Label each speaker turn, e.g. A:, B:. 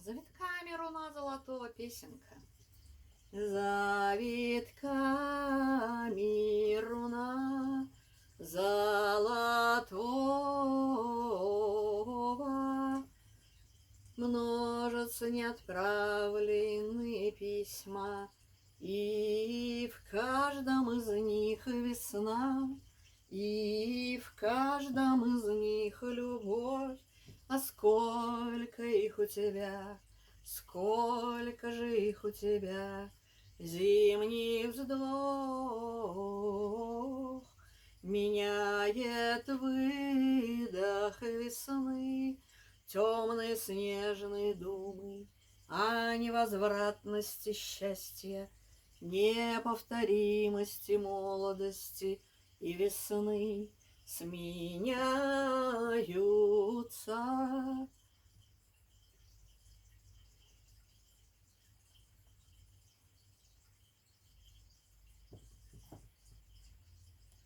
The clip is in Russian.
A: Завитками руна золотого песенка. Завитками руна золотого множатся неотправленные письма, и в каждом из них весна, и в каждом из них любовь. А сколько их у тебя, сколько же их у тебя, зимний вздох меняет выдох весны, темные снежные думы о невозвратности счастья, неповторимости молодости и весны сменяются